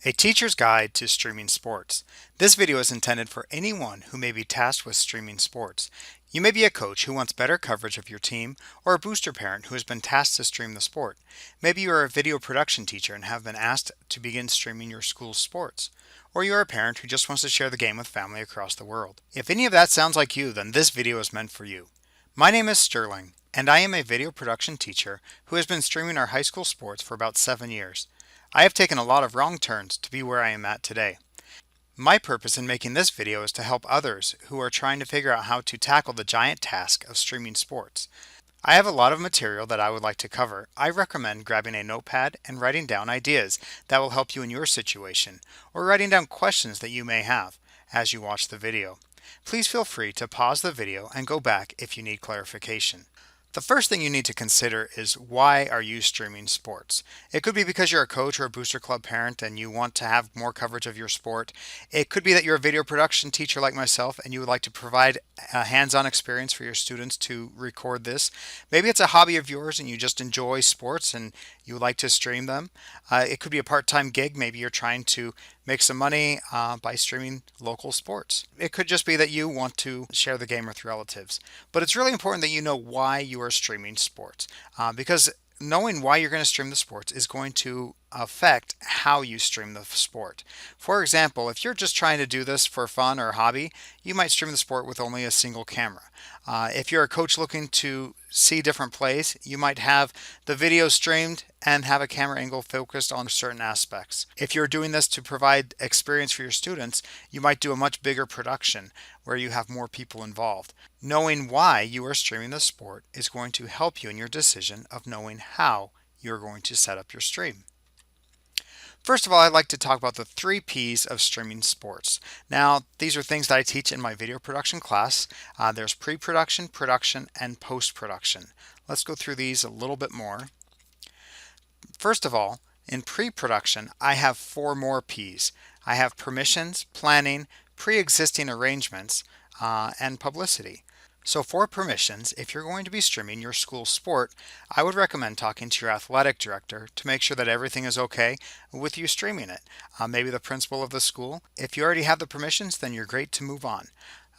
A Teacher's Guide to Streaming Sports. This video is intended for anyone who may be tasked with streaming sports. You may be a coach who wants better coverage of your team, or a booster parent who has been tasked to stream the sport. Maybe you are a video production teacher and have been asked to begin streaming your school's sports. Or you are a parent who just wants to share the game with family across the world. If any of that sounds like you, then this video is meant for you. My name is Sterling, and I am a video production teacher who has been streaming our high school sports for about 7 years. I have taken a lot of wrong turns to be where I am at today. My purpose in making this video is to help others who are trying to figure out how to tackle the giant task of streaming sports. I have a lot of material that I would like to cover. I recommend grabbing a notepad and writing down ideas that will help you in your situation, or writing down questions that you may have as you watch the video. Please feel free to pause the video and go back if you need clarification. The first thing you need to consider is, why are you streaming sports? It could be because you're a coach or a booster club parent and you want to have more coverage of your sport. It could be that you're a video production teacher like myself and you would like to provide a hands-on experience for your students to record this. Maybe it's a hobby of yours and you just enjoy sports and you would like to stream them. It could be a part-time gig. Maybe you're trying to make some money by streaming local sports. It could just be that you want to share the game with relatives. But it's really important that you know why you are streaming sports, because knowing why you're going to stream the sports is going to affect how you stream the sport. For example, if you're just trying to do this for fun or hobby, you might stream the sport with only a single camera. If you're a coach looking to see different plays, you might have the video streamed and have a camera angle focused on certain aspects. If you're doing this to provide experience for your students, you might do a much bigger production where you have more people involved. Knowing why you are streaming the sport is going to help you in your decision of knowing how you're going to set up your stream. First of all, I'd like to talk about the 3 P's of streaming sports. Now, these are things that I teach in my video production class. There's pre-production, production, and post-production. Let's go through these a little bit more. First of all, in pre-production, I have 4 more P's. I have permissions, planning, pre-existing arrangements, and publicity. So for permissions, if you're going to be streaming your school sport, I would recommend talking to your athletic director to make sure that everything is okay with you streaming it. Maybe the principal of the school. If you already have the permissions, then you're great to move on.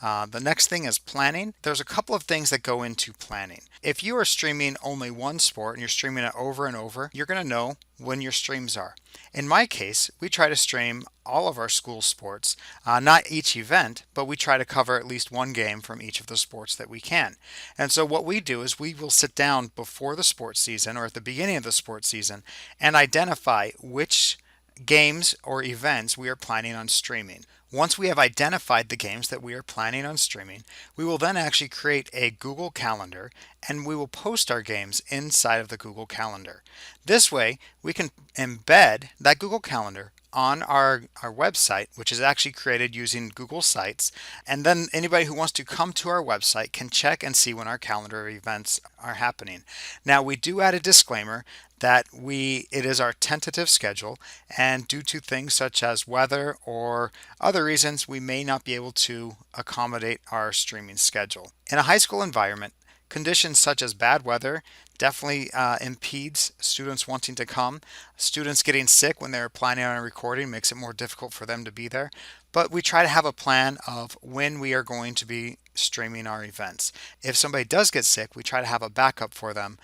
The next thing is planning. There's a couple of things that go into planning. If you are streaming only one sport and you're streaming it over and over, you're going to know when your streams are. In my case, we try to stream all of our school sports, not each event, but we try to cover at least one game from each of the sports that we can. And so what we do is we will sit down before the sports season or at the beginning of the sports season and identify which games or events we are planning on streaming. Once we have identified the games that we are planning on streaming, we will then actually create a Google Calendar and we will post our games inside of the Google Calendar. This way, we can embed that Google Calendar on our website, which is actually created using Google Sites, and then anybody who wants to come to our website can check and see when our calendar events are happening. Now, we do add a disclaimer that it is our tentative schedule, and due to things such as weather or other reasons, we may not be able to accommodate our streaming schedule. In a high school environment, conditions such as bad weather definitely impedes students wanting to come. Students getting sick when they're planning on a recording makes it more difficult for them to be there. But we try to have a plan of when we are going to be streaming our events. If somebody does get sick, we try to have a backup for them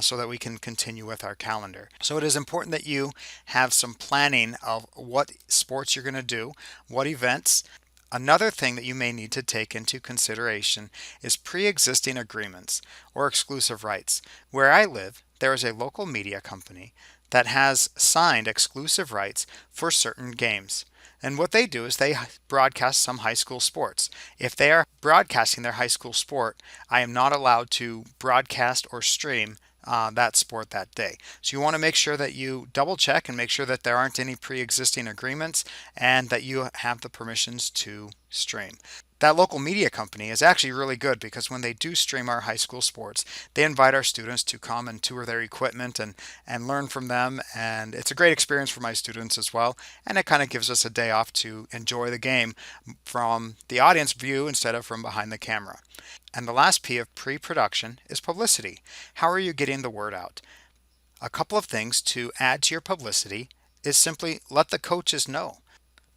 so that we can continue with our calendar. So it is important that you have some planning of what sports you're going to do, what events. Another thing that you may need to take into consideration is pre-existing agreements or exclusive rights. Where I live, there is a local media company that has signed exclusive rights for certain games. And what they do is they broadcast some high school sports. If they are broadcasting their high school sport, I am not allowed to broadcast or stream that sport that day. So you want to make sure that you double check and make sure that there aren't any pre-existing agreements and that you have the permissions to stream. That local media company is actually really good because when they do stream our high school sports, they invite our students to come and tour their equipment and learn from them. And it's a great experience for my students as well. And it kind of gives us a day off to enjoy the game from the audience view instead of from behind the camera. And the last P of pre-production is publicity. How are you getting the word out? A couple of things to add to your publicity is simply let the coaches know.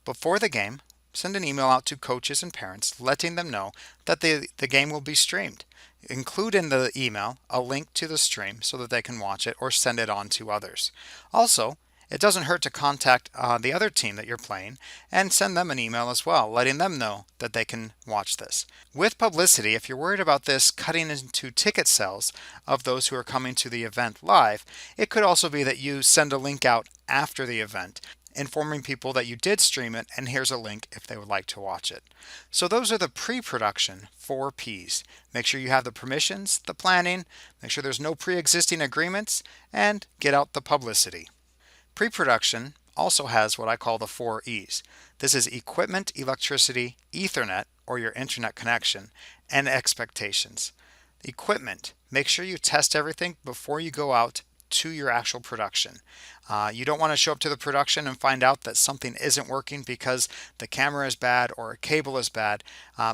Before the game, send an email out to coaches and parents letting them know that the game will be streamed. Include in the email a link to the stream so that they can watch it or send it on to others. Also, it doesn't hurt to contact the other team that you're playing and send them an email as well, letting them know that they can watch this. With publicity, if you're worried about this cutting into ticket sales of those who are coming to the event live, it could also be that you send a link out after the event, informing people that you did stream it, and here's a link if they would like to watch it. So those are the pre-production 4 Ps. Make sure you have the permissions, the planning, make sure there's no pre-existing agreements, and get out the publicity. Pre-production also has what I call the 4 Es. This is equipment, electricity, Ethernet, or your internet connection, and expectations. Equipment, make sure you test everything before you go out to your actual production. You don't want to show up to the production and find out that something isn't working because the camera is bad or a cable is bad.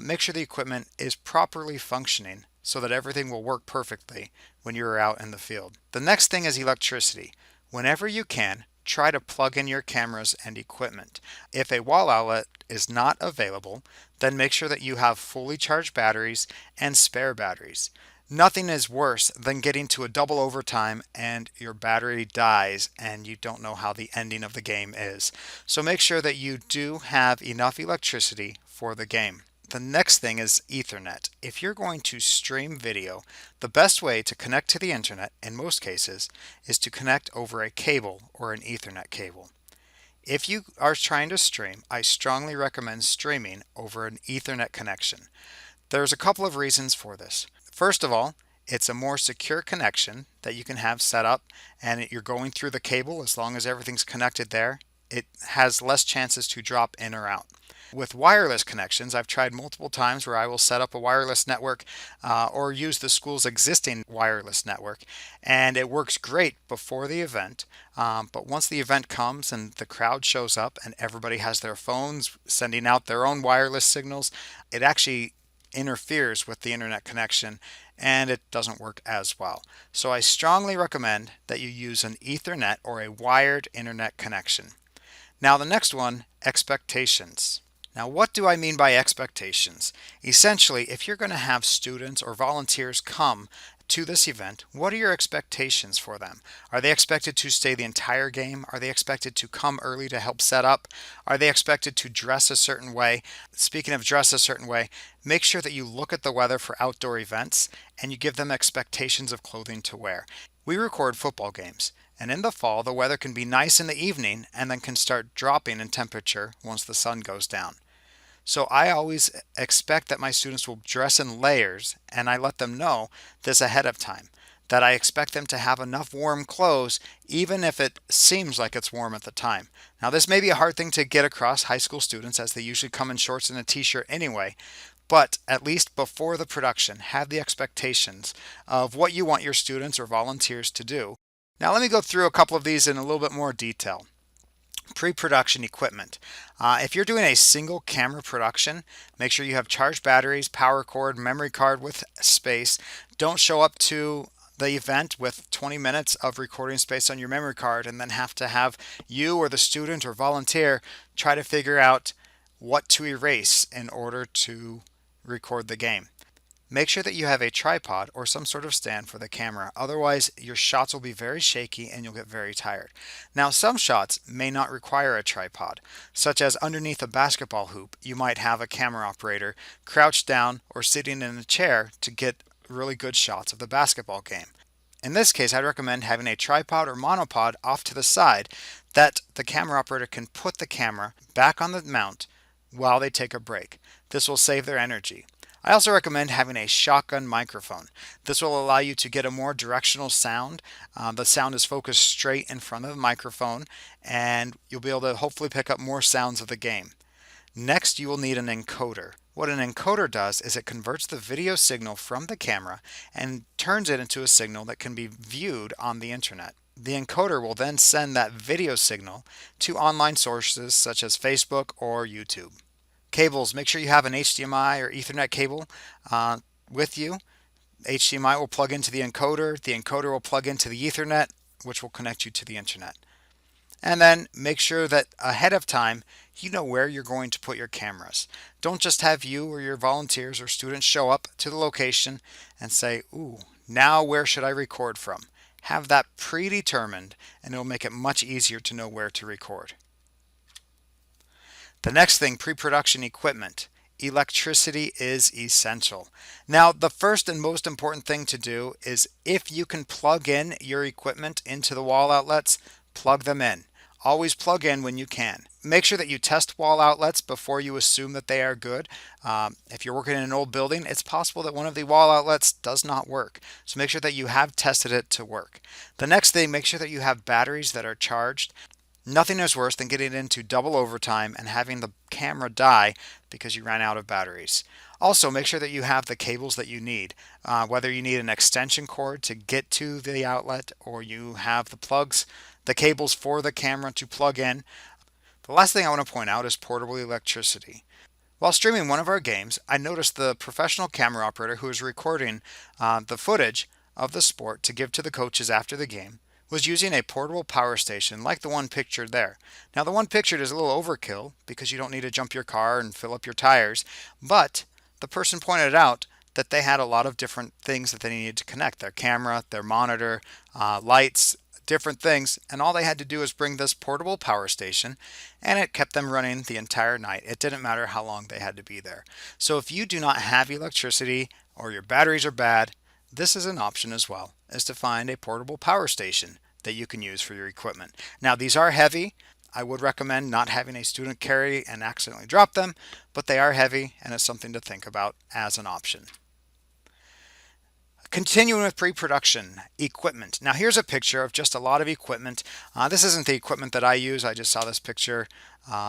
Make sure the equipment is properly functioning so that everything will work perfectly when you're out in the field. The next thing is electricity. Whenever you can, try to plug in your cameras and equipment. If a wall outlet is not available, then make sure that you have fully charged batteries and spare batteries. Nothing is worse than getting to a double overtime and your battery dies and you don't know how the ending of the game is. So make sure that you do have enough electricity for the game. The next thing is Ethernet. If you're going to stream video, the best way to connect to the internet in most cases is to connect over a cable or an Ethernet cable. If you are trying to stream, I strongly recommend streaming over an Ethernet connection. There's a couple of reasons for this. First of all, it's a more secure connection that you can have set up, and you're going through the cable as long as everything's connected there. It has less chances to drop in or out. With wireless connections, I've tried multiple times where I will set up a wireless network or use the school's existing wireless network, and it works great before the event. But once the event comes and the crowd shows up and everybody has their phones sending out their own wireless signals, it actually interferes with the internet connection and it doesn't work as well. So I strongly recommend that you use an Ethernet or a wired internet connection. Now the next one, expectations. Now, what do I mean by expectations? Essentially, if you're going to have students or volunteers come to this event, what are your expectations for them? Are they expected to stay the entire game? Are they expected to come early to help set up? Are they expected to dress a certain way? Speaking of dress a certain way, make sure that you look at the weather for outdoor events and you give them expectations of clothing to wear. We record football games, and in the fall, the weather can be nice in the evening and then can start dropping in temperature once the sun goes down. So I always expect that my students will dress in layers, and I let them know this ahead of time, that I expect them to have enough warm clothes even if it seems like it's warm at the time. Now this may be a hard thing to get across high school students as they usually come in shorts and a t-shirt anyway, but at least before the production, have the expectations of what you want your students or volunteers to do. Now let me go through a couple of these in a little bit more detail. Pre-production equipment. If you're doing a single camera production, make sure you have charged batteries, power cord, memory card with space. Don't show up to the event with 20 minutes of recording space on your memory card and then have you or the student or volunteer try to figure out what to erase in order to record the game. Make sure that you have a tripod or some sort of stand for the camera. Otherwise, your shots will be very shaky and you'll get very tired. Now, some shots may not require a tripod, such as underneath a basketball hoop, you might have a camera operator crouched down or sitting in a chair to get really good shots of the basketball game. In this case, I'd recommend having a tripod or monopod off to the side that the camera operator can put the camera back on the mount while they take a break. This will save their energy. I also recommend having a shotgun microphone. This will allow you to get a more directional sound. The sound is focused straight in front of the microphone and you'll be able to hopefully pick up more sounds of the game. Next, you will need an encoder. What an encoder does is it converts the video signal from the camera and turns it into a signal that can be viewed on the internet. The encoder will then send that video signal to online sources such as Facebook or YouTube. Cables, make sure you have an HDMI or Ethernet cable with you. HDMI will plug into the encoder will plug into the Ethernet, which will connect you to the internet. And then make sure that ahead of time you know where you're going to put your cameras. Don't just have you or your volunteers or students show up to the location and say, "Ooh, now where should I record from?" Have that predetermined and it'll make it much easier to know where to record. The next thing, pre-production equipment. Electricity is essential. Now, the first and most important thing to do is if you can plug in your equipment into the wall outlets, plug them in. Always plug in when you can. Make sure that you test wall outlets before you assume that they are good. If you're working in an old building, it's possible that one of the wall outlets does not work. So make sure that you have tested it to work. The next thing, make sure that you have batteries that are charged. Nothing is worse than getting into double overtime and having the camera die because you ran out of batteries. Also, make sure that you have the cables that you need, whether you need an extension cord to get to the outlet or you have the plugs, the cables for the camera to plug in. The last thing I want to point out is portable electricity. While streaming one of our games, I noticed the professional camera operator who was recording the footage of the sport to give to the coaches after the game was using a portable power station like the one pictured there. Now, the one pictured is a little overkill because you don't need to jump your car and fill up your tires, but the person pointed out that they had a lot of different things that they needed to connect their camera, their monitor, lights, different things, and all they had to do was bring this portable power station and it kept them running the entire night. It didn't matter how long they had to be there. So if you do not have electricity or your batteries are bad, this is an option as well, is to find a portable power station that you can use for your equipment. Now, these are heavy. I would recommend not having a student carry and accidentally drop them, but they are heavy and it's something to think about as an option. Continuing with pre-production equipment. Now here's a picture of just a lot of equipment. This isn't the equipment that I use. I just saw this picture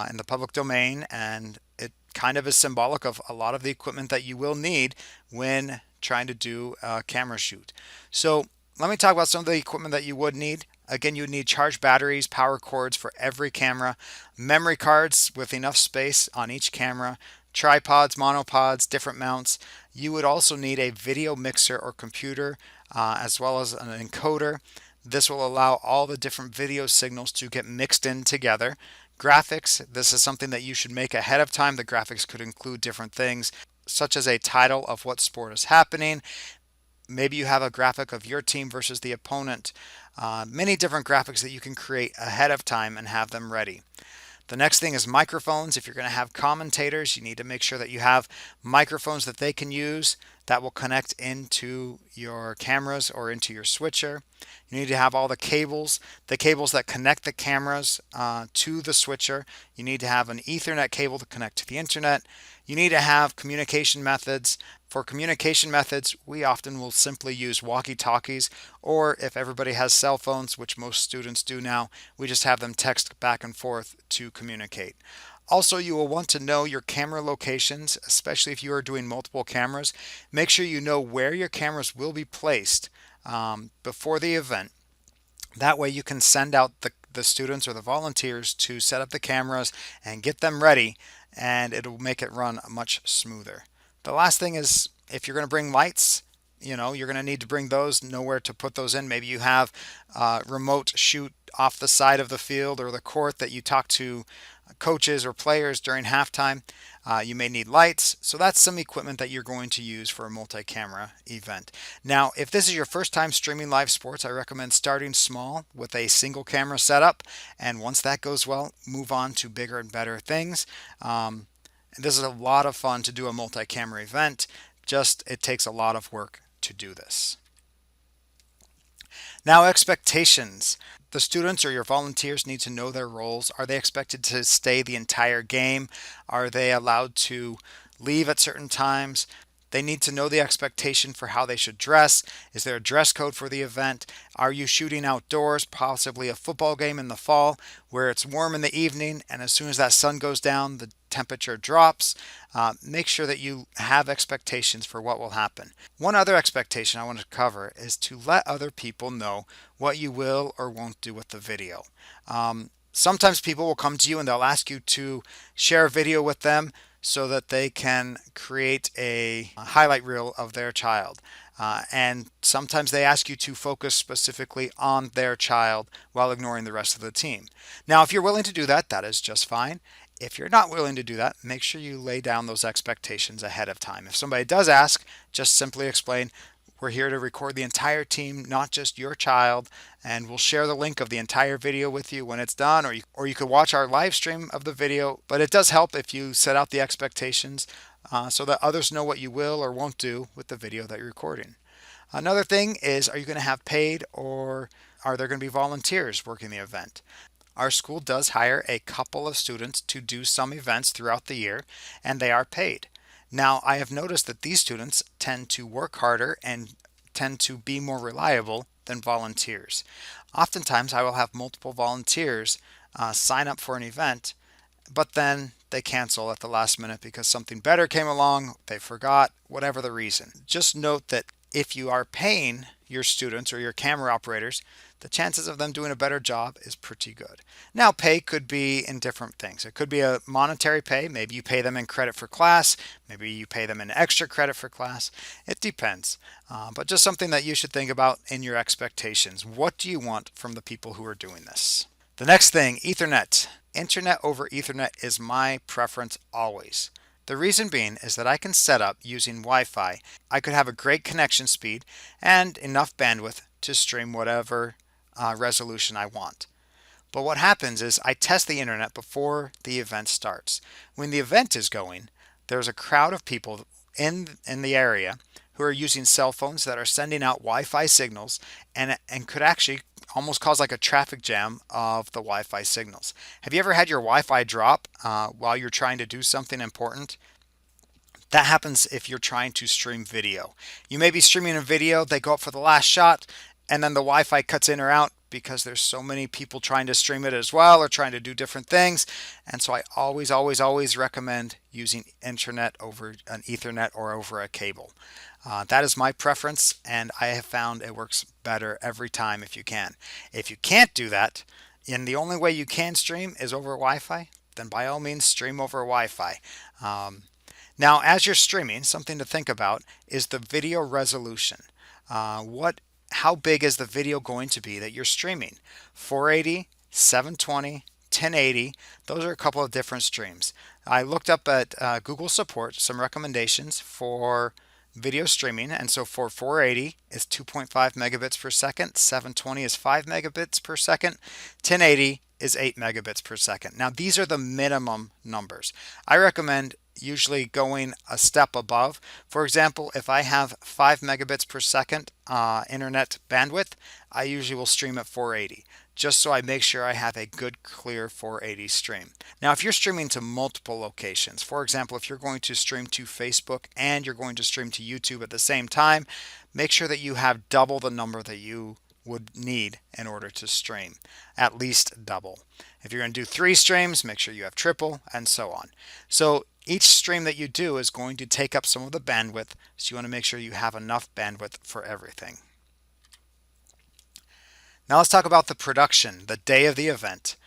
in the public domain and it kind of is symbolic of a lot of the equipment that you will need when trying to do a camera shoot. So let me talk about some of the equipment that you would need. Again, you would need charged batteries, power cords for every camera, memory cards with enough space on each camera, tripods, monopods, different mounts. You would also need a video mixer or computer as well as an encoder. This will allow all the different video signals to get mixed in together. Graphics, this is something that you should make ahead of time. The graphics could include different things such as a title of what sport is happening. Maybe you have a graphic of your team versus the opponent. Many different graphics that you can create ahead of time and have them ready. The next thing is microphones. If you're going to have commentators, you need to make sure that you have microphones that they can use that will connect into your cameras or into your switcher. You need to have all the cables that connect the cameras to the switcher. You need to have an Ethernet cable to connect to the internet. You need to have communication methods. For communication methods, we often will simply use walkie-talkies, or if everybody has cell phones, which most students do now, we just have them text back and forth to communicate. Also, you will want to know your camera locations, especially if you are doing multiple cameras. Make sure you know where your cameras will be placed before the event. That way you can send out the students or the volunteers to set up the cameras and get them ready, and it'll make it run much smoother. The last thing is if you're going to bring lights, you're going to need to bring those, know where to put those in. Maybe you have remote shoot off the side of the field or the court that you talk to coaches or players during halftime. You may need lights. So that's some equipment that you're going to use for a multi-camera event. Now, if this is your first time streaming live sports, I recommend starting small with a single camera setup. And once that goes well, move on to bigger and better things. This is a lot of fun to do a multi-camera event. Just it takes a lot of work to do this. Now, expectations. The students or your volunteers need to know their roles. Are they expected to stay the entire game? Are they allowed to leave at certain times? They need to know the expectation for how they should dress. Is there a dress code for the event? Are you shooting outdoors, possibly a football game in the fall where it's warm in the evening and as soon as that sun goes down, the temperature drops? Make sure that you have expectations for what will happen. One other expectation I want to cover is to let other people know what you will or won't do with the video. Sometimes people will come to you and they'll ask you to share a video with them so that they can create a highlight reel of their child. And sometimes they ask you to focus specifically on their child while ignoring the rest of the team. Now, if you're willing to do that, that is just fine. If you're not willing to do that, make sure you lay down those expectations ahead of time. If somebody does ask, just simply explain, we're here to record the entire team, not just your child, and we'll share the link of the entire video with you when it's done, or you could watch our live stream of the video. But it does help if you set out the expectations so that others know what you will or won't do with the video that you're recording. Another thing is, are you going to have paid or are there going to be volunteers working the event? Our school does hire a couple of students to do some events throughout the year, and they are paid. Now, I have noticed that these students tend to work harder and tend to be more reliable than volunteers. Oftentimes, I will have multiple volunteers sign up for an event, but then they cancel at the last minute because something better came along, they forgot, whatever the reason. Just note that if you are paying your students or your camera operators, the chances of them doing a better job is pretty good. Now, pay could be in different things. It could be a monetary pay. Maybe you pay them in credit for class. Maybe you pay them in extra credit for class. It depends. But just something that you should think about in your expectations. What do you want from the people who are doing this? The next thing, Ethernet. Internet over Ethernet is my preference always. The reason being is that I can set up using Wi-Fi. I could have a great connection speed and enough bandwidth to stream whatever resolution I want. But what happens is I test the internet before the event starts. When the event is going, there's a crowd of people in the area who are using cell phones that are sending out Wi-Fi signals and could actually almost cause like a traffic jam of the Wi-Fi signals. Have you ever had your Wi-Fi drop while you're trying to do something important? That happens if you're trying to stream video. You may be streaming a video, they go up for the last shot, and then the Wi-Fi cuts in or out because there's so many people trying to stream it as well or trying to do different things. And so I always recommend using internet over an Ethernet or over a cable. That is my preference, and I have found it works better every time if you can. If you can't do that, and the only way you can stream is over Wi-Fi, then by all means stream over Wi-Fi. Now, as you're streaming, something to think about is the video resolution. How big is the video going to be that you're streaming? 480, 720, 1080, those are a couple of different streams. I looked up at Google support some recommendations for video streaming, and so for 480 is 2.5 megabits per second, 720 is 5 megabits per second, 1080 is 8 megabits per second. Now these are the minimum numbers. I recommend usually going a step above. For example, if I have 5 megabits per second internet bandwidth, I usually will stream at 480, just so I make sure I have a good clear 480 stream. Now if you're streaming to multiple locations, for example, if you're going to stream to Facebook and you're going to stream to YouTube at the same time, make sure that you have double the number that you would need in order to stream, at least double. If you're going to do 3 streams, make sure you have triple, and so on. So each stream that you do is going to take up some of the bandwidth, so you want to make sure you have enough bandwidth for everything. Now let's talk about the production, the day of the event.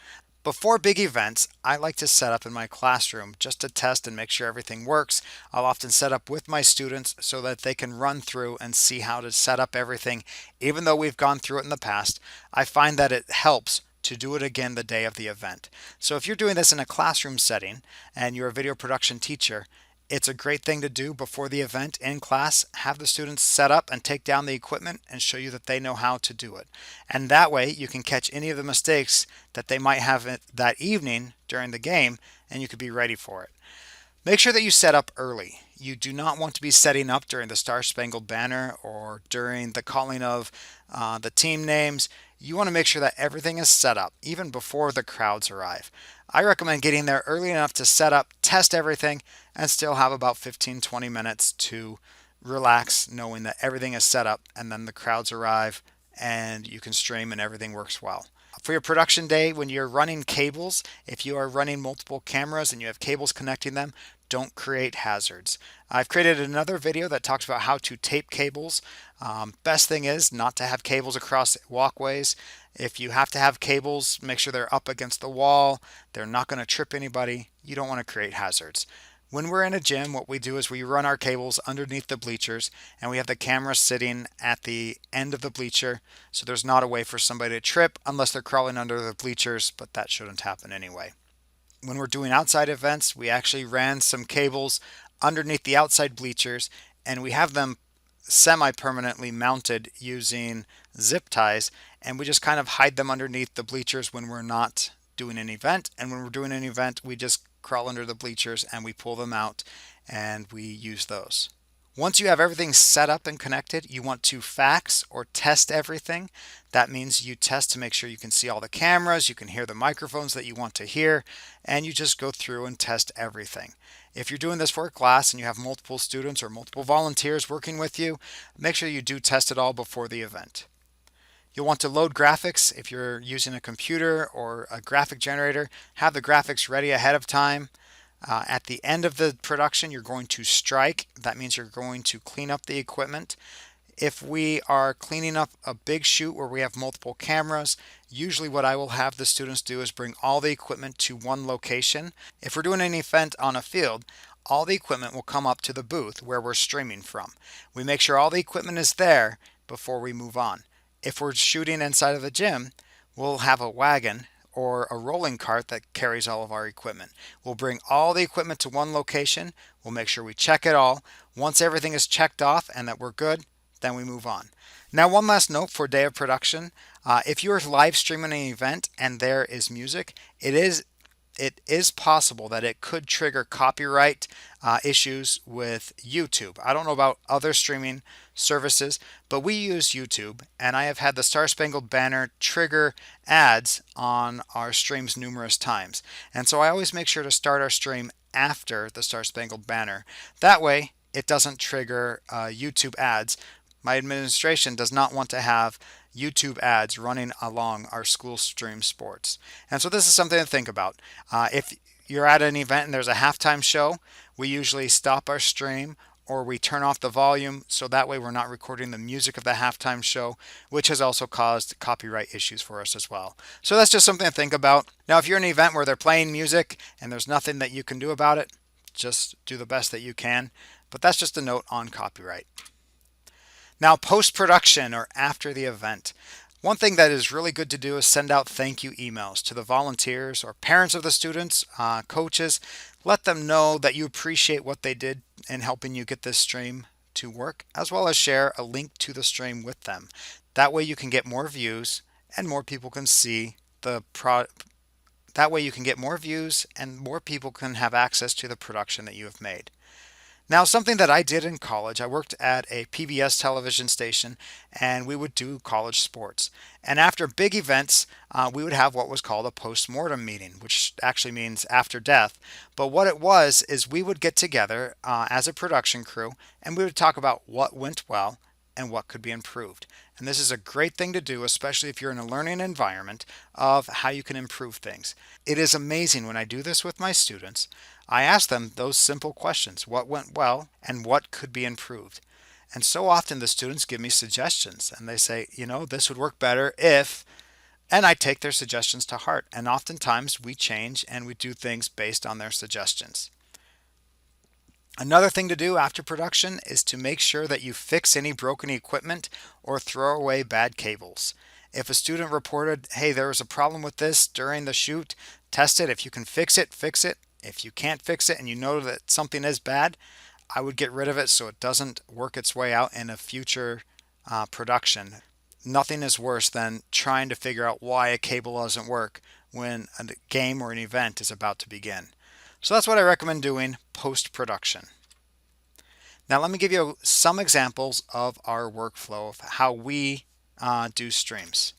Before big events, I like to set up in my classroom just to test and make sure everything works. I'll often set up with my students so that they can run through and see how to set up everything. Even though we've gone through it in the past, I find that it helps to do it again the day of the event. So if you're doing this in a classroom setting and you're a video production teacher, it's a great thing to do before the event in class. Have the students set up and take down the equipment and show you that they know how to do it. And that way you can catch any of the mistakes that they might have that evening during the game, and you could be ready for it. Make sure that you set up early. You do not want to be setting up during the Star Spangled Banner or during the calling of the team names. You want to make sure that everything is set up even before the crowds arrive. I recommend getting there early enough to set up, test everything, and still have about 15-20 minutes to relax knowing that everything is set up, and then the crowds arrive and you can stream and everything works well. For your production day, when you're running cables, if you are running multiple cameras and you have cables connecting them, don't create hazards. I've created another video that talks about how to tape cables. Best thing is not to have cables across walkways. If you have to have cables, make sure they're up against the wall. They're not going to trip anybody. You don't want to create hazards. When we're in a gym, what we do is we run our cables underneath the bleachers, and we have the camera sitting at the end of the bleacher, so there's not a way for somebody to trip unless they're crawling under the bleachers, but that shouldn't happen anyway. When we're doing outside events, we actually ran some cables underneath the outside bleachers, and we have them semi-permanently mounted using zip ties, and we just kind of hide them underneath the bleachers when we're not doing an event. And when we're doing an event, we just crawl under the bleachers and we pull them out and we use those. Once you have everything set up and connected, you want to fax or test everything. That means you test to make sure you can see all the cameras, you can hear the microphones that you want to hear, and you just go through and test everything. If you're doing this for a class and you have multiple students or multiple volunteers working with you, make sure you do test it all before the event. You'll want to load graphics. If you're using a computer or a graphic generator, have the graphics ready ahead of time. At the end of the production, you're going to strike. That means you're going to clean up the equipment. If we are cleaning up a big shoot where we have multiple cameras, usually what I will have the students do is bring all the equipment to one location. If we're doing an event on a field, all the equipment will come up to the booth where we're streaming from. We make sure all the equipment is there before we move on. If we're shooting inside of the gym, we'll have a wagon or a rolling cart that carries all of our equipment. We'll bring all the equipment to one location. We'll make sure we check it all. Once everything is checked off and that we're good, then we move on. Now, one last note for day of production. If you're live streaming an event and there is music, it is possible that it could trigger copyright issues with YouTube. I don't know about other streaming services, but we use YouTube, and I have had the Star Spangled Banner trigger ads on our streams numerous times. And so I always make sure to start our stream after the Star Spangled Banner. That way, it doesn't trigger YouTube ads. My administration does not want to have YouTube ads running along our school stream sports. And so this is something to think about. If you're at an event and there's a halftime show, we usually stop our stream or we turn off the volume so that way we're not recording the music of the halftime show, which has also caused copyright issues for us as well. So that's just something to think about. Now, if you're in an event where they're playing music and there's nothing that you can do about it, just do the best that you can. But that's just a note on copyright. Now, post-production or after the event. One thing that is really good to do is send out thank you emails to the volunteers or parents of the students, coaches. Let them know that you appreciate what they did in helping you get this stream to work, as well as share a link to the stream with them. That way you can get more views and more people can see that way you can get more views and more people can have access to the production that you have made. Now, something that I did in college, I worked at a PBS television station and we would do college sports. And after big events, we would have what was called a post-mortem meeting, which actually means after death. But what it was is we would get together as a production crew and we would talk about what went well and what could be improved. And this is a great thing to do, especially if you're in a learning environment of how you can improve things. It is amazing when I do this with my students. I ask them those simple questions: what went well and what could be improved? And so often the students give me suggestions and they say, this would work better if, and I take their suggestions to heart. And oftentimes we change and we do things based on their suggestions. Another thing to do after production is to make sure that you fix any broken equipment or throw away bad cables. If a student reported, hey, there was a problem with this during the shoot, test it. If you can fix it, fix it. If you can't fix it and you know that something is bad, I would get rid of it so it doesn't work its way out in a future production. Nothing is worse than trying to figure out why a cable doesn't work when a game or an event is about to begin. So that's what I recommend doing post-production. Now let me give you some examples of our workflow of how we do streams.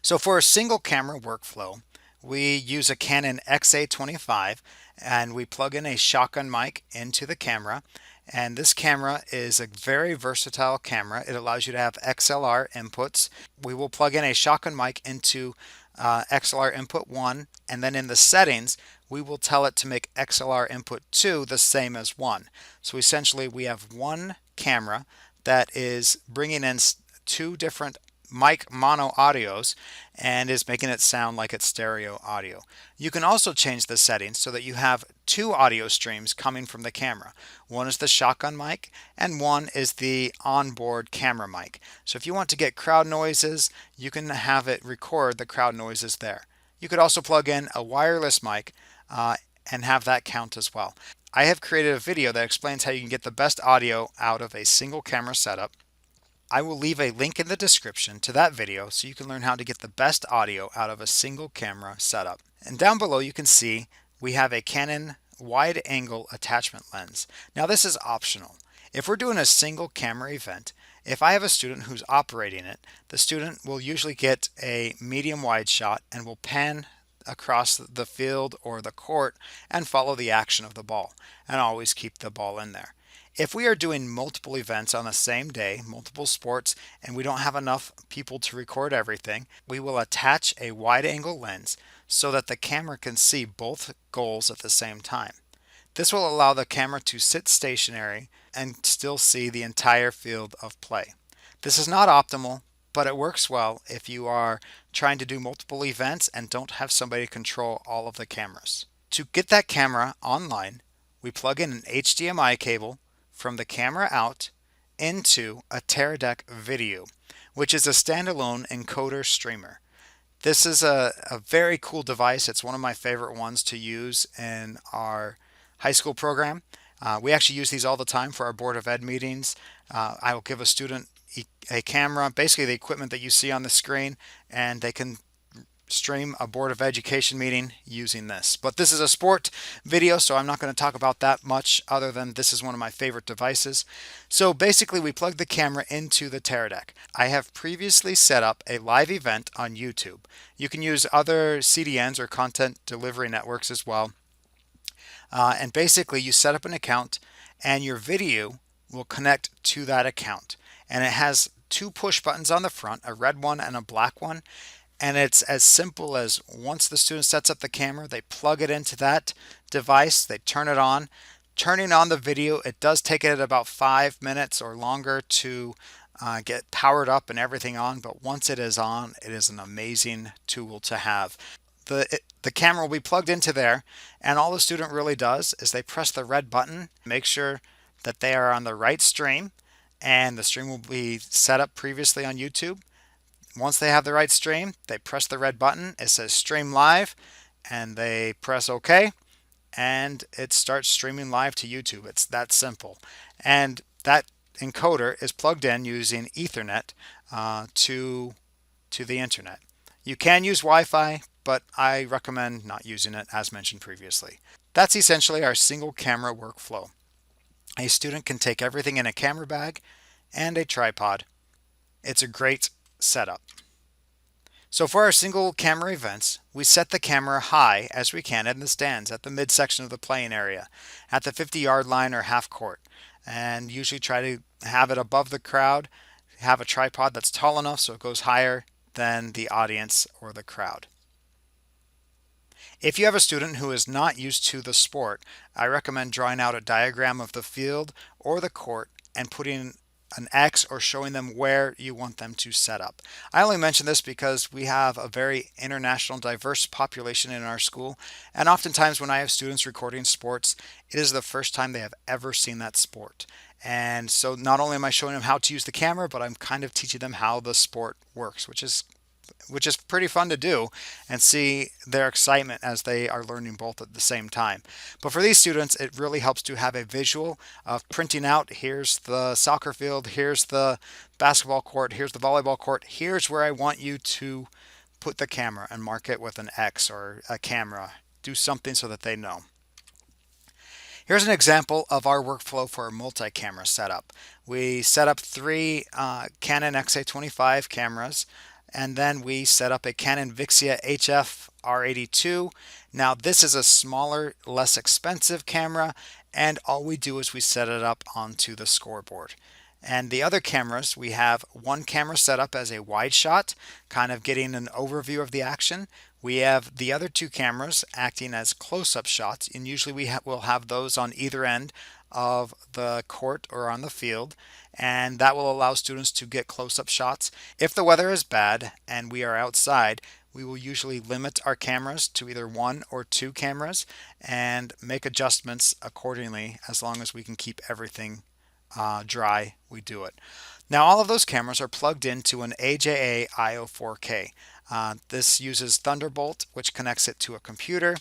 So for a single camera workflow, we use a Canon XA25 and we plug in a shotgun mic into the camera. And this camera is a very versatile camera. It allows you to have XLR inputs. We will plug in a shotgun mic into XLR input 1, and then in the settings we will tell it to make XLR input 2 the same as 1. So essentially we have one camera that is bringing in two different mic mono audios and is making it sound like it's stereo audio. You can also change the settings so that you have two audio streams coming from the camera. One is the shotgun mic and one is the onboard camera mic. So if you want to get crowd noises, you can have it record the crowd noises there. You could also plug in a wireless mic and have that count as well. I have created a video that explains how you can get the best audio out of a single camera setup. I will leave a link in the description to that video so you can learn how to get the best audio out of a single camera setup. And down below you can see we have a Canon wide angle attachment lens. Now this is optional. If we're doing a single camera event, if I have a student who's operating it, the student will usually get a medium wide shot and will pan across the field or the court and follow the action of the ball and always keep the ball in there. If we are doing multiple events on the same day, multiple sports, and we don't have enough people to record everything, we will attach a wide angle lens so that the camera can see both goals at the same time. This will allow the camera to sit stationary and still see the entire field of play. This is not optimal, but it works well if you are trying to do multiple events and don't have somebody control all of the cameras. To get that camera online, we plug in an HDMI cable from the camera out into a Teradek Vidiu, which is a standalone encoder streamer. This is a very cool device. It's one of my favorite ones to use in our high school program. We actually use these all the time for our Board of Ed meetings. I will give a student a camera, basically the equipment that you see on the screen, and they can stream a Board of Education meeting using this. But this is a sport video, so I'm not going to talk about that much other than this is one of my favorite devices. So basically we plug the camera into the Teradek. I have previously set up a live event on YouTube. You can use other CDNs or content delivery networks as well. And basically you set up an account and your video will connect to that account. And it has two push buttons on the front, a red one and a black one. And it's as simple as once the student sets up the camera, they plug it into that device, they turn it on. Turning on the video, it does take it about 5 minutes or longer to get powered up and everything on, but once it is on, it is an amazing tool to have. The camera will be plugged into there, and all the student really does is they press the red button, make sure that they are on the right stream, and the stream will be set up previously on YouTube. Once they have the right stream, they press the red button. It says stream live and they press OK and it starts streaming live to YouTube. It's that simple. And that encoder is plugged in using Ethernet to the internet. You can use Wi-Fi, but I recommend not using it as mentioned previously. That's essentially our single camera workflow. A student can take everything in a camera bag and a tripod. It's a great setup. So for our single camera events, we set the camera high as we can in the stands at the midsection of the playing area, at the 50-yard line or half court, and usually try to have it above the crowd, have a tripod that's tall enough so it goes higher than the audience or the crowd. If you have a student who is not used to the sport, I recommend drawing out a diagram of the field or the court and putting an X or showing them where you want them to set up. I only mention this because we have a very international, diverse population in our school, and oftentimes when I have students recording sports, it is the first time they have ever seen that sport. And so not only am I showing them how to use the camera, but I'm kind of teaching them how the sport works, which is pretty fun to do and see their excitement as they are learning both at the same time. But for these students, it really helps to have a visual of printing out, here's the soccer field, here's the basketball court, here's the volleyball court, here's where I want you to put the camera, and mark it with an X or a camera. Do something so that they know. Here's an example of our workflow for a multi-camera setup. We set up 3 Canon XA25 cameras, and then we set up a Canon Vixia HF R82. Now this is a smaller, less expensive camera, and all we do is we set it up onto the scoreboard. And the other cameras, we have one camera set up as a wide shot, kind of getting an overview of the action. We have the other 2 cameras acting as close-up shots, and usually we will have those on either end of the court or on the field, and that will allow students to get close-up shots. If the weather is bad and we are outside, we will usually limit our cameras to either one or two cameras and make adjustments accordingly. As long as we can keep everything dry, we do it. Now, all of those cameras are plugged into an AJA IO 4K. This uses Thunderbolt, which connects it to a computer.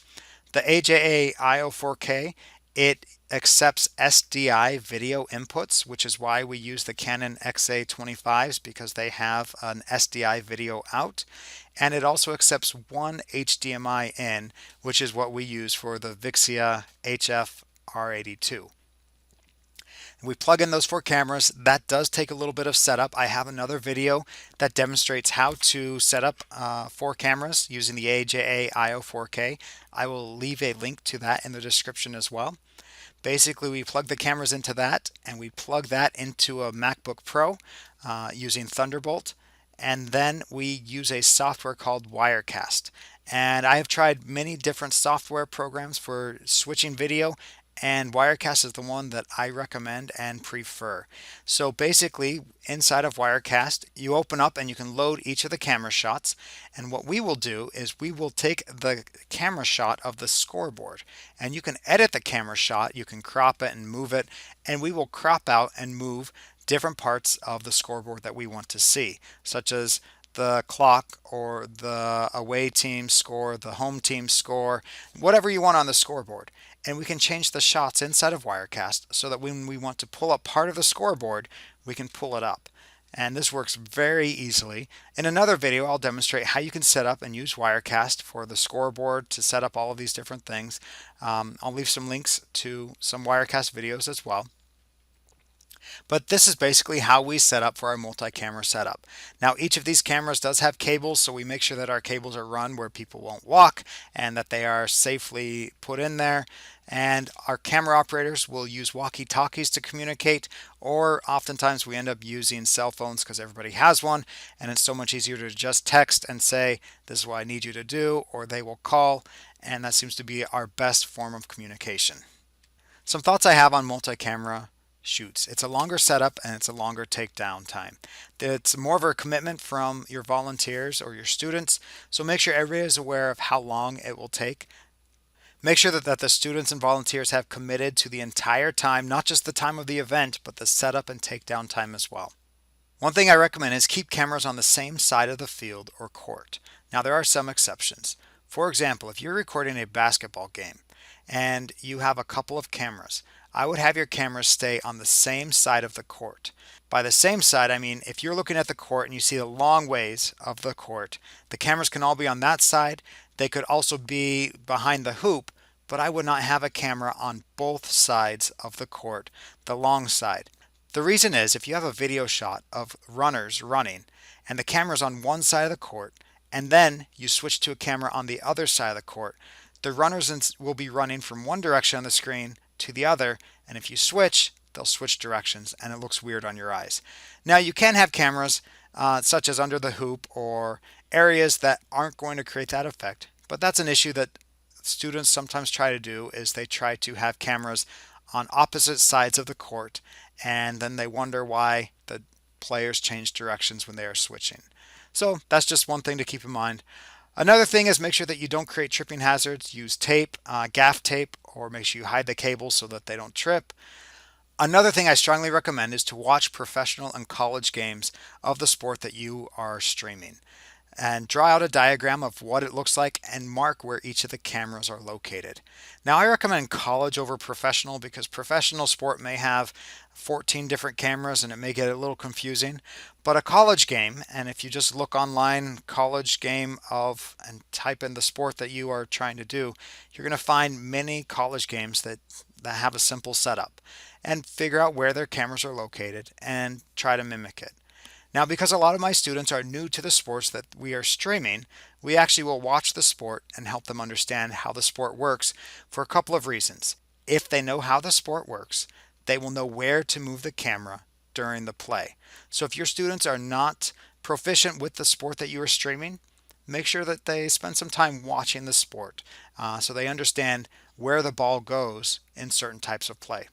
The AJA IO 4K, it accepts SDI video inputs, which is why we use the Canon XA25s, because they have an SDI video out. And it also accepts one HDMI in, which is what we use for the Vixia HF R82. We plug in those four cameras. That does take a little bit of setup. I have another video that demonstrates how to set up four cameras using the AJA IO 4K. I will leave a link to that in the description as well. Basically, we plug the cameras into that, and we plug that into a MacBook Pro using Thunderbolt, and then we use a software called Wirecast. And I have tried many different software programs for switching video, and Wirecast is the one that I recommend and prefer. So basically, inside of Wirecast, you open up and you can load each of the camera shots. And what we will do is we will take the camera shot of the scoreboard, and you can edit the camera shot. You can crop it and move it, and we will crop out and move different parts of the scoreboard that we want to see, such as the clock or the away team score, the home team score, whatever you want on the scoreboard. And we can change the shots inside of Wirecast so that when we want to pull up part of the scoreboard, we can pull it up. And this works very easily. In another video, I'll demonstrate how you can set up and use Wirecast for the scoreboard to set up all of these different things. I'll leave some links to some Wirecast videos as well. But this is basically how we set up for our multi-camera setup. Now, each of these cameras does have cables, so we make sure that our cables are run where people won't walk and that they are safely put in there. And our camera operators will use walkie-talkies to communicate, or oftentimes we end up using cell phones because everybody has one, and it's so much easier to just text and say, this is what I need you to do, or they will call, and that seems to be our best form of communication. Some thoughts I have on multi-camera shoots. It's a longer setup and it's a longer takedown time. It's more of a commitment from your volunteers or your students, so make sure everybody is aware of how long it will take. Make sure that the students and volunteers have committed to the entire time, not just the time of the event, but the setup and takedown time as well. One thing I recommend is keep cameras on the same side of the field or court. Now, there are some exceptions. For example, if you're recording a basketball game and you have a couple of cameras, I would have your cameras stay on the same side of the court. By the same side, I mean if you're looking at the court and you see the long ways of the court, the cameras can all be on that side. They could also be behind the hoop, but I would not have a camera on both sides of the court, the long side. The reason is if you have a video shot of runners running and the camera's on one side of the court, and then you switch to a camera on the other side of the court, the runners will be running from one direction on the screen to the other, and if you switch, they'll switch directions and it looks weird on your eyes. Now, you can have cameras such as under the hoop or areas that aren't going to create that effect, but that's an issue that students sometimes try to do, is they try to have cameras on opposite sides of the court, and then they wonder why the players change directions when they are switching. So that's just one thing to keep in mind. Another thing is make sure that you don't create tripping hazards. Use tape, gaff tape, or make sure you hide the cables so that they don't trip. Another thing I strongly recommend is to watch professional and college games of the sport that you are streaming, and draw out a diagram of what it looks like and mark where each of the cameras are located. Now, I recommend college over professional because professional sport may have 14 different cameras and it may get a little confusing. But a college game, and if you just look online, college game of, and type in the sport that you are trying to do, you're going to find many college games that have a simple setup, and figure out where their cameras are located and try to mimic it. Now, because a lot of my students are new to the sports that we are streaming, we actually will watch the sport and help them understand how the sport works for a couple of reasons. If they know how the sport works, they will know where to move the camera during the play. So if your students are not proficient with the sport that you are streaming, make sure that they spend some time watching the sport so they understand where the ball goes in certain types of play.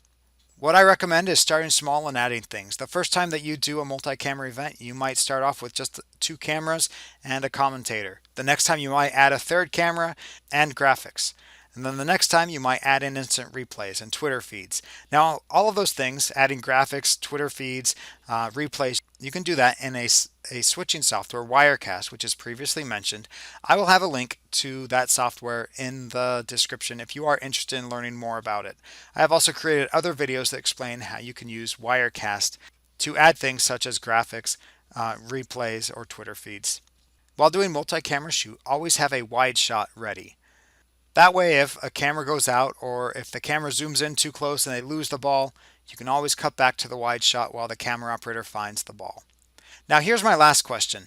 What I recommend is starting small and adding things. The first time that you do a multi-camera event, you might start off with just 2 cameras and a commentator. The next time you might add a third camera and graphics. And then the next time you might add in instant replays and Twitter feeds. Now, all of those things, adding graphics, Twitter feeds, replays, you can do that in a switching software, Wirecast, which is previously mentioned. I will have a link to that software in the description if you are interested in learning more about it. I have also created other videos that explain how you can use Wirecast to add things such as graphics, replays, or Twitter feeds. While doing multi-camera shoot, always have a wide shot ready. That way, if a camera goes out or if the camera zooms in too close and they lose the ball, you can always cut back to the wide shot while the camera operator finds the ball. Now, here's my last question.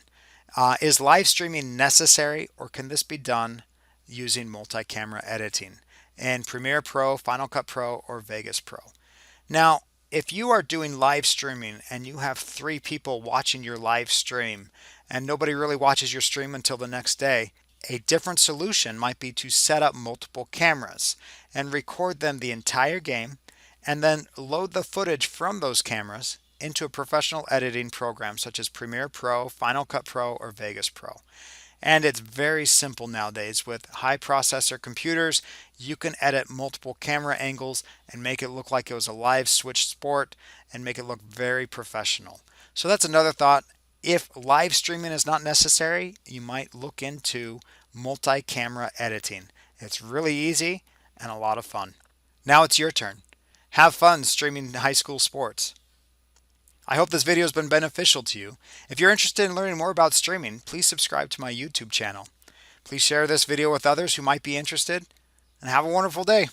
Is live streaming necessary, or can this be done using multi-camera editing in Premiere Pro, Final Cut Pro, or Vegas Pro? Now, if you are doing live streaming and you have 3 people watching your live stream and nobody really watches your stream until the next day, a different solution might be to set up multiple cameras and record them the entire game and then load the footage from those cameras into a professional editing program such as Premiere Pro, Final Cut Pro, or Vegas Pro. And it's very simple nowadays. With high processor computers, you can edit multiple camera angles and make it look like it was a live switch sport and make it look very professional. So that's another thought. If live streaming is not necessary, you might look into multi-camera editing. It's really easy and a lot of fun. Now it's your turn. Have fun streaming high school sports. I hope this video has been beneficial to you. If you're interested in learning more about streaming, please subscribe to my YouTube channel. Please share this video with others who might be interested, and have a wonderful day.